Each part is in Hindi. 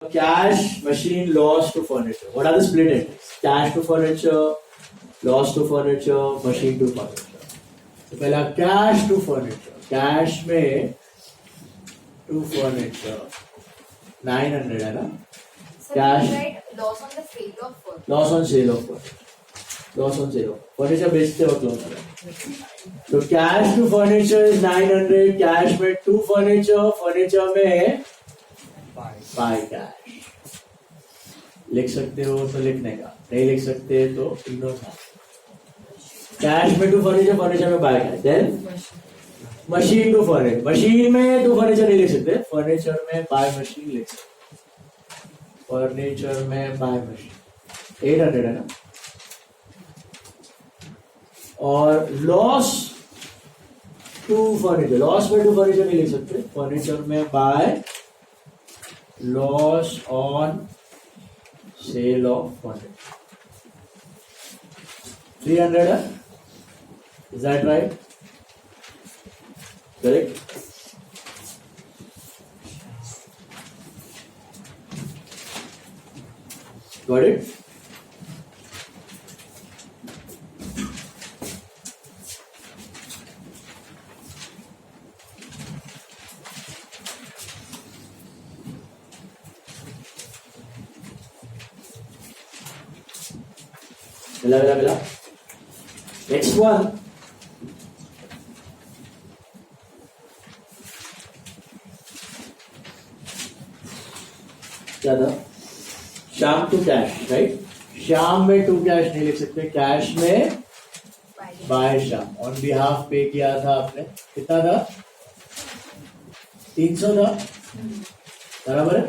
Cash, machine, loss to furniture. What are the split ends? Cash to furniture, loss to furniture, machine to furniture. तो पहला cash to furniture. Cash में to furniture 900 है ना? Cash. Loss on the sale of furniture. Loss on sale of furniture. Loss on sale of furniture बेचते वक्त loss है. तो cash to furniture is 900. Cash में to furniture, furniture में बाय कैश. लिख सकते हो तो लिखने का, नहीं लिख सकते तो इग्नोर कर. कैश में टू फर्नीचर, फर्नीचर में by cash. Then machine to furniture, machine में टू फर्नीचर नहीं लिख सकते, फर्नीचर में बाय मशीन लिख सकते. फर्नीचर में बाय मशीन 800 है ना. और लॉस टू फर्नीचर, लॉस में टू फर्नीचर नहीं लिख सकते, फर्नीचर में bye loss on sale of furniture. 300. Is that right? Correct? Got it? Blah. Next one. क्या था? शाम टू कैश, राइट? शाम में टू कैश नहीं लिख सकते, कैश में बाय शाम. ऑन बिहाफ पे किया था आपने, कितना था? 300 था, बराबर है?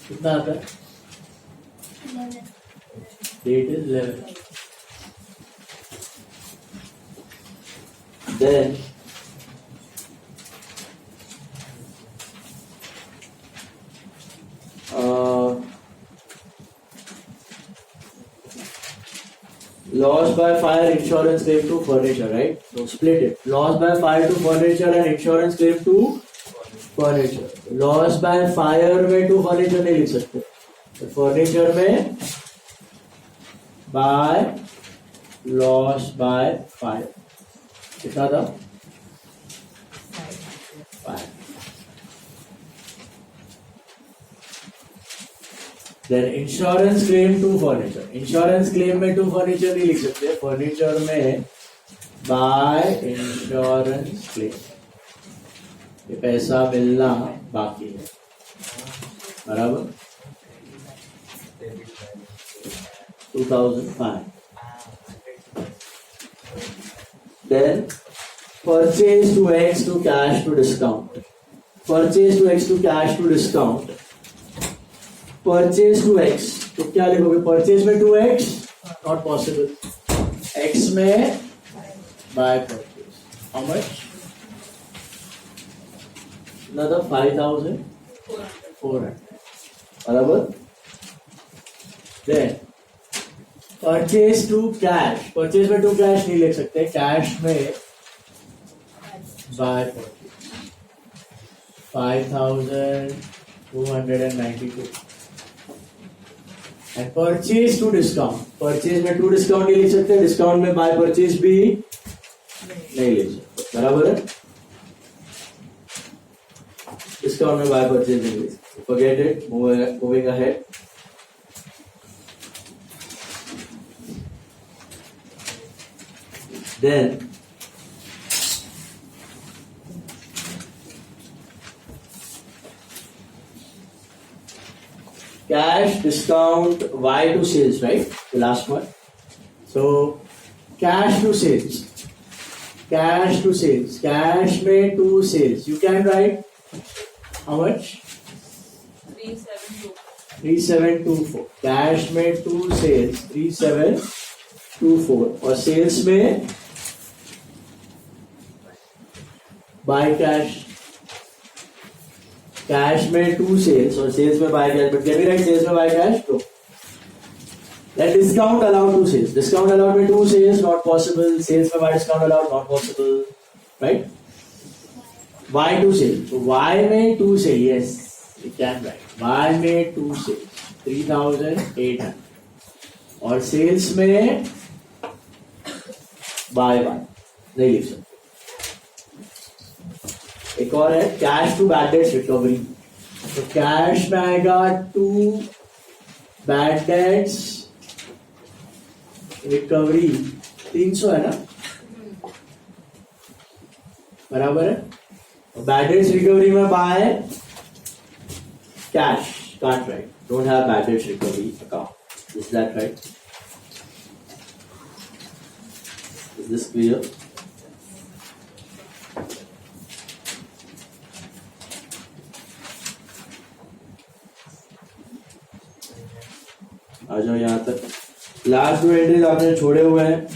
कितना आता है? Date is 11. Then loss by fire, insurance claim to furniture, right? So split it. Loss by fire to furniture and insurance claim to furniture. Loss by fire में टू फर्नीचर नहीं लिख सकते, तो फर्नीचर में बाय लॉस बाय फायर कितना था? 5. Then insurance claim to furniture. Insurance claim में टू फर्नीचर नहीं लिख सकते, फर्नीचर में बाय इंश्योरेंस क्लेम. ये पैसा मिलना बाकी है, बराबर? 2005. Then purchase to X to cash to discount. Purchase to X to cash to discount. Purchase to X तो क्या लिखोगे? परचेज में 2x नॉट पॉसिबल. X में by purchase. How much? another 5,400, बराबर? Then purchase to cash. Purchase में to cash नहीं लिख सकते, कैश में by purchase 5,292. and purchase to discount. Purchase में to discount नहीं लिख सकते, डिस्काउंट में बाय परचेज भी नहीं लिख सकते, बराबर है? Discount में buy purchase English. Forget it. Moving ahead. Then cash discount Y to sales, right? The last one. So cash to sales. Cash to sales. Cash में to sales. You can write how much? 3724. Cash में टू सेल्स 3724 और सेल्स में बाय कैश. कैश में टू सेल्स और सेल्स में by cash, but can we write sales में बाय कैश? तो That discount allowed to sales. Discount allowed with 2 sales, not possible. Sales by discount allowed, not possible. Right? Y2 sales, तो Y में 2 से, yes you can write, Y में 2 से 3800 और सेल्स में बाय 1 नहीं लिख सकते। एक और है cash to bad debts recovery, तो कैश में आएगा 2 बैड डेट्स रिकवरी 300 है ना, बराबर है। बैड डेट्स रिकवरी में by cash, can't write, don't have bad debts recovery account, is that right? Is this clear? आ जाओ यहाँ तक, लास्ट 2 एंट्रीज आपने छोड़े हुए हैं।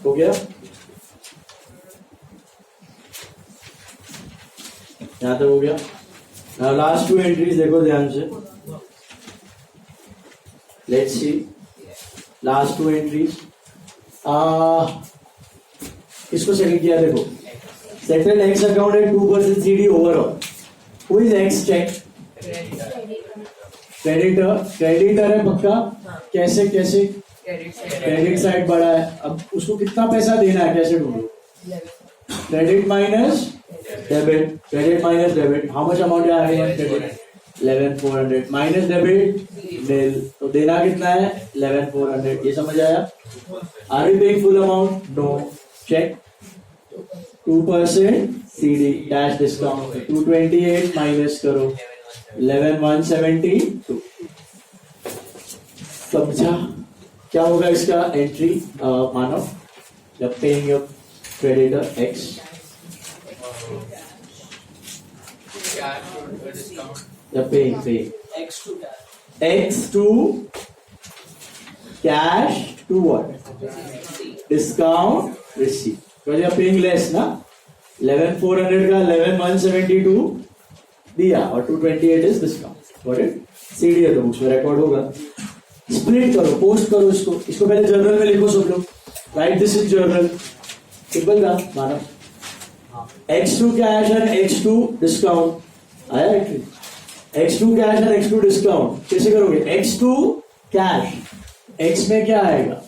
हो गया, यहां तक हो गया। लास्ट 2 एंट्रीज देखो ध्यान से, लेट्स सी लास्ट 2 एंट्रीज। इसको सेटल किया, देखो सेटल एक्स अकाउंट है 2% CD overall, who is X cheque, creditor, creditor है पक्का, कैसे कैसे क्रेडिट साइड बड़ा है, अब उसको कितना पैसा देना है कैसे ढूंढो, credit minus debit, credit minus debit, how much amount आ रही है क्रेडिट 11400 माइनस डेबिट निल, तो देना कितना है 11400, ये समझ आया। Are you paying full amount, no, cheque 2% CD cash discount 228 minus करो 11172, समझा क्या होगा इसका एंट्री, मानो जब पेइंग योर क्रेडिटर एक्स, जब paying X to cash to what, discount receive, तो जब पेइंग लेस ना 11400 का 11172 दिया और 228 is discount, what it CD है तो बुक्स में रिकॉर्ड होगा। स्प्लिट करो, पोस्ट करो इसको, इसको पहले जर्नल में लिखो सब लोग, right this is journal, simple था मानो, x2 cash and x2 discount आया, x2 cash and x2 discount कैसे करोगे, x2 कैश, x में क्या आएगा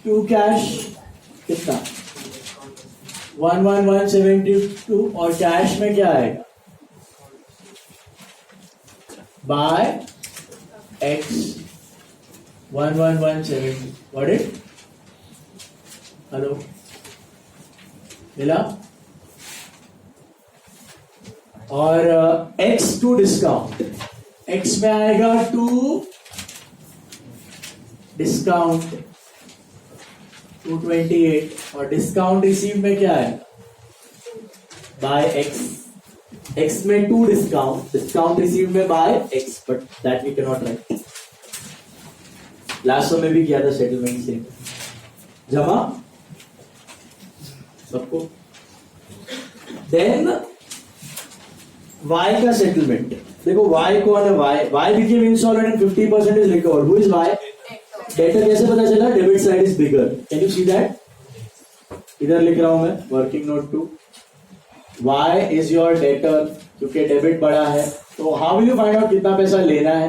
2 कैश कितना 11172 और कैश में क्या आएगा by x 11170, what it, hello मिला, और x2 डिस्काउंट, x में आएगा 2 डिस्काउंट 228 और डिस्काउंट रिसीव में क्या है बाय x, x में 2 डिस्काउंट, डिस्काउंट रिसीव में by x, but that we can not write. Last में भी किया था सेटलमेंट से जमा सबको, देन y का सेटलमेंट, देखो y कौन है, y became insolvent and 50% is recovered, who is y, debtor कैसे पता चला, debit side is bigger, can you see that, इधर लिख रहा हूं मैं working note 2, y is your debtor, क्योंकि डेबिट बड़ा है, तो how will you find out कितना पैसा लेना है,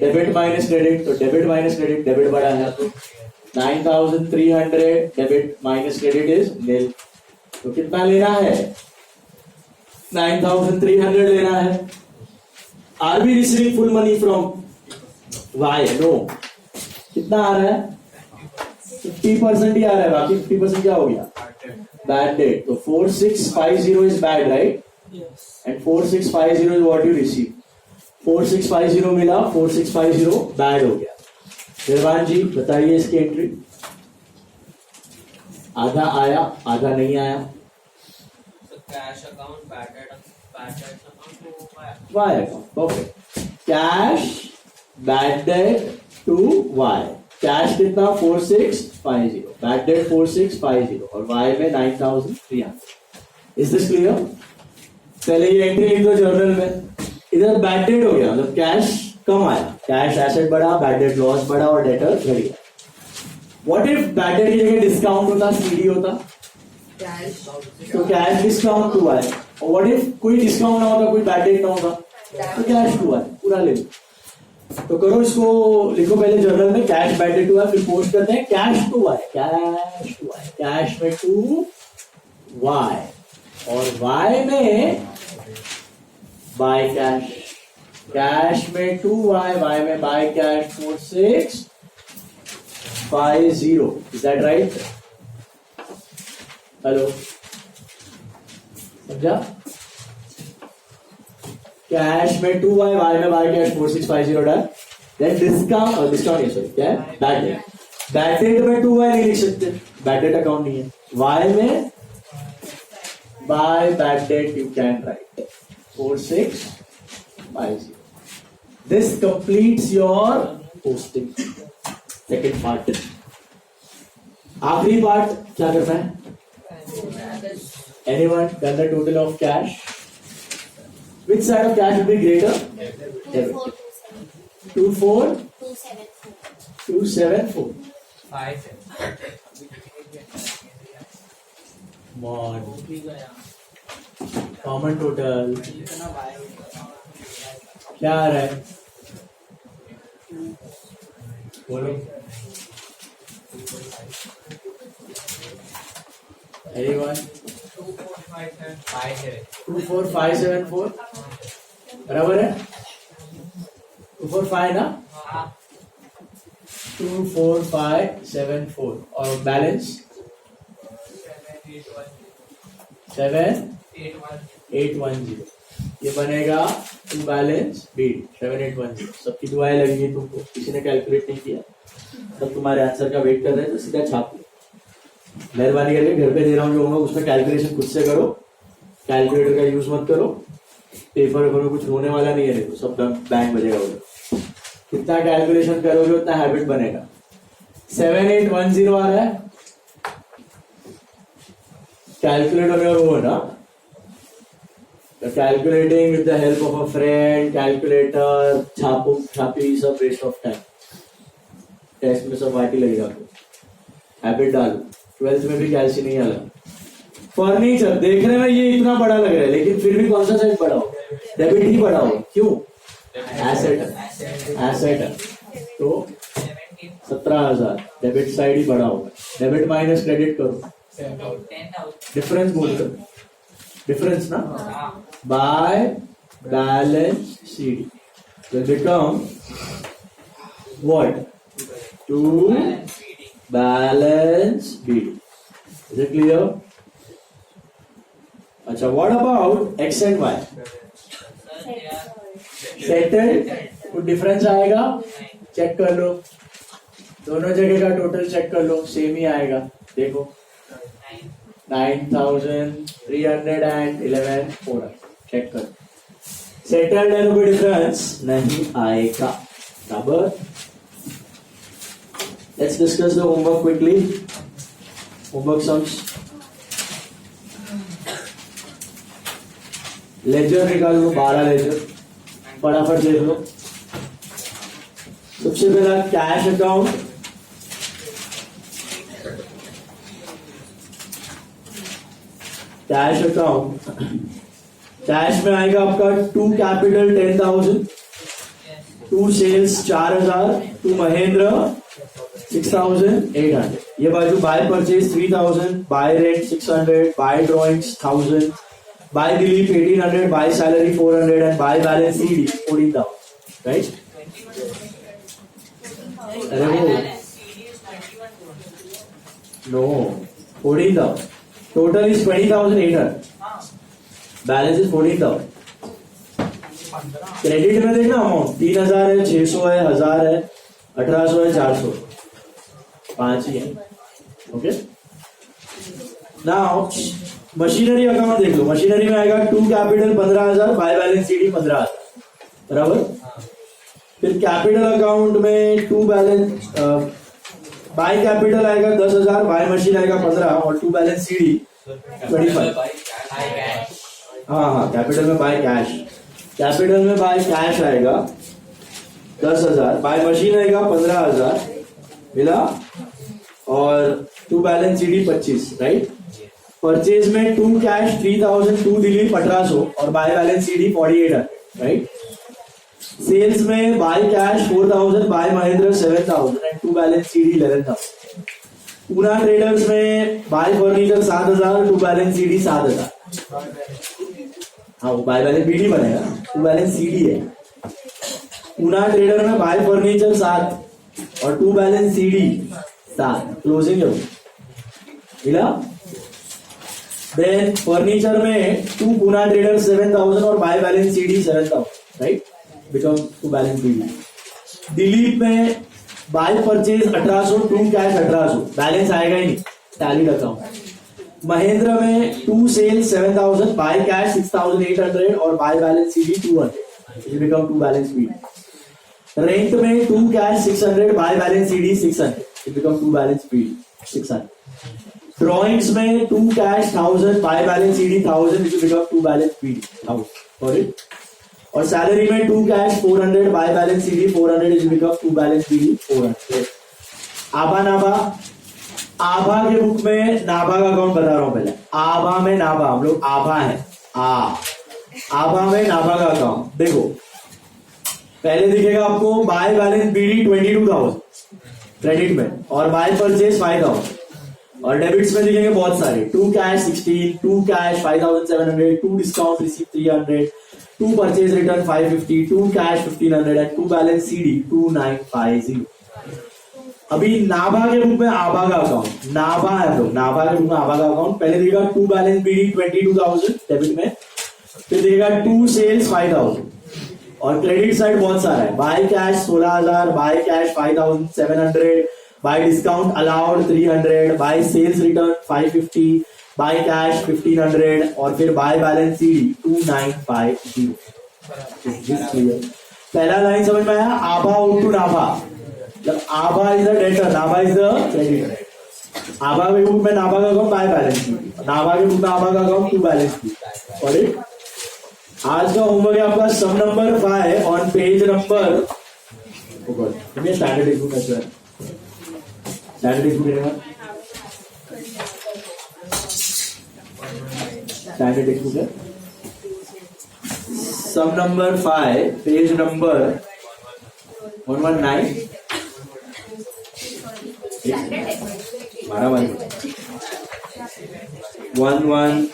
डेबिट माइनस क्रेडिट, तो डेबिट माइनस क्रेडिट, डेबिट बड़ा है तो 9,300 debit minus credit is nil. तो कितना लेना है? 9,300 लेना है। Are we receiving full money from Y? No. कितना आ रहा है? 50% ही आ रहा है, बाकी 50% क्या हो गया? Bad debt. तो 4650 is bad, right? And 4650 is what you receive. 4650 मिला, 4650 बैड हो गया। निर्वाण जी बताइए इसकी एंट्री। आधा आया, आधा नहीं आया। Cash account bad debt account Y account, perfect. Cash bad debt to Y. Cash कितना? 4650, बैड डेट 4650 और वाई में 9,300। Is this clear? पहले ये एंट्री लिख दो जर्नल में। इधर बैड डेट हो गया, मतलब कैश कम आया, कैश एसेट बढ़ा, बैड डेट लॉस बढ़ा और डेटर घट गया। व्हाट इफ बैड डेट की जगह डिस्काउंट होता, सीडी होता? Cash. तो कैश डिस्काउंट हुआ है। और व्हाट इफ कोई डिस्काउंट ना होता, कोई बैड डेट ना होता, तो कैश हुआ है, पूरा ले लो। तो करो इसको, लिखो पहले जर्नल में कैश बैड डेट हुआ, फिर पोस्ट करते हैं cash to Y, cash to Y, cash में टू वाई और वाई में बाय कैश, कैश में टू वाई, वाई में by cash 4650। Is that right? Hello, समझा? कैश में टू वाई, वाई में by cash 4650 done. Then discount, discount sorry क्या है? Bad debt. बैड डेट में टू वाई नहीं लिख सकते, बैड डेट अकाउंट नहीं है। वाई में by bad debt you can right 4650. This completes your posting. Second part. आखिरी पार्ट क्या करना है? Anyone done the total of cash? Which side of cash will be greater? Debit. 24274. Mod. Common total. क्या आ रहा है? बोलो। Anyone? 24574 बराबर है? 245 ना? 24574 और बैलेंस 7810। ये बनेगा टू बैलेंस बीट 7810। सबकी दुआएं लगेगी तुमको, किसी ने कैलकुलेट नहीं किया, सब तुम्हारे आंसर का वेट कर रहे हैं, तो सीधा छाप लो। मेहरबानी करके घर पे दे रहा हूँ जो होगा उसमें कैलकुलेशन खुद से करो, कैलकुलेटर का यूज मत करो। पेपर वेपर में कुछ होने वाला नहीं है, देखो सब बैंक बजेगा उधर। कितना कैलकुलेशन करोगे उतना हैबिट बनेगा। 7810 आ रहा है, कैलकुलेटर में वो है ना, calculating with the help of a friend, calculator, छापी सब waste of time। टेस्ट में सब वाटी लगेगा आपको, हैबिट डालो। 12th में भी कैल्सी नहीं आला। फर्नीचर देखने में ये इतना बड़ा लग रहा है, लेकिन फिर भी कौन सा साइड बड़ा हो? डेबिट ही बड़ा हो। क्यों? एसेट है तो 17,000, डेबिट साइड ही बड़ा होगा। डेबिट माइनस क्रेडिट करो, डिफरेंस बोल दो, डिफरेंस ना, bye balance CD will become what? To balance BD. Is it clear? अच्छा, what about X and Y? Settled, कुछ डिफरेंस आएगा? चेक कर लो, दोनों जगह का टोटल चेक कर लो, सेम ही आएगा। देखो 9,311 चेक कर, सेटल्ड है तो कोई डिफरेंस नहीं आएगा। बराबर। Let's discuss the homework quickly. Homework sums, ledger निकाल लो, 12 लेजर फटाफट देख लो। सबसे पहला cash account, cash account, cash में आएगा आपका 2 कैपिटल 10,000, 2 सेल्स 4,000, 2 महेंद्र 6,800. ये बाजू by purchase 3,000, by rent 600, by drawings 1,000, by Dilip 1,800, by salary 400 and by balance CD 14,000. Right? अरे वो no 14,000. Total is 20,800. Balance is 14,000. Credit में देखना अमाउंट 3,000 है, 600 है, 1,000 है, 1,800 है, 400, 5 ही है. ओके. नाउ मशीनरी अकाउंट देख लो. मशीनरी में आएगा to capital 15,000, by balance CD 15,000. बराबर. फिर कैपिटल अकाउंट में टू बैलेंस बाय कैपिटल आएगा 10,000, बाय मशीन आएगा 15 और टू बैलेंस सीडी 25. हाँ, कैपिटल में बाय कैश. कैपिटल में बाय कैश आएगा 10,000, बाय मशीन आएगा 15,000 मिला और to balance CD 25. Right. Purchase में टू कैश 3,000, टू दिलीप 1,800 और by balance CD 4800. Right. Sales में by cash 4,000, by Mahendra 7,000 and to balance CD 11,000. Poona traders में by furniture 7,000, to balance CD 7,000. हाँ, वो बाय बैलेंस बीडी बनेगा, टू बैलेंस सीडी है. पूना ट्रेडर में बाय फर्नीचर 7 और टू बैलेंस सीडी 7. क्लोजिंग है वो मिला. देन फर्नीचर में टू पूना ट्रेडर 7,000 और by balance CD 7,000. Right. Become to balance BD. Dilip में by purchase 1,800, to cash 1,800. Balance आएगा ही नहीं, टैलीड अकाउंट. महेंद्र में टू सेल 7,000, बाय कैश 6,800 और by balance CD 200. It become to balance BD. Rent में to cash 600, by balance CD 600. It become to balance BD 600. Drawings में to cash 1,000, by balance CD 1,000. It become to balance BD 1,000. Got it. और सैलरी में to cash 400, by balance CD 400. It become to balance BD 400. Abha Nabha. Abha के बुक में नाभा का अकाउंट बता रहा हूं पहले. आभा में नाभा, हम लोग आभा है. आभा में नाभा का अकाउंट देखो. पहले दिखेगा आपको बाय बैलेंस बीडी 22,000 क्रेडिट में और बाय परचेज 5,000. और डेबिट्स में दिखेंगे बहुत सारे. To cash 16, to cash 5,700, to discount receive 300, to purchase return 550, to cash 1,500 and to balance CD 2,950. अभी नाभा के बुक में आभा का अकाउंट. नाभा है लोग, नाभा के बुक में आभा का अकाउंट. पहले देखेगा टू बैलेंस बीडी 22,000 डेबिट में. फिर देखेगा टू सेल्स 5,000 और क्रेडिट साइड बहुत सारा है. By cash 16,000, by cash 5,700, by discount allowed 300, by sales return 550, by cash 1,500 और फिर बाय बैलेंस सीडी 2,950. पहला लाइन समझ में आया. Abha to Nabha. Abha is the debtor, Nabha is the creditor. Abha के बुक में नाभा का अकाउंट बाय बैलेंस, नाभा के बुक में आभा का अकाउंट टू बैलेंस. और आज का होमवर्क है आपका sum number 5 on page number standard text book है. Standard text book standard text book है. Sum number 5 page number 119. 119.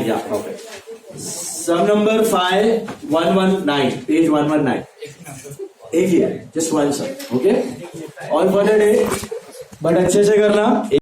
Yeah, okay. Sum number 5, 119, page 119. एक ही है, just one sum. Okay? All for the day. But अच्छे से करना.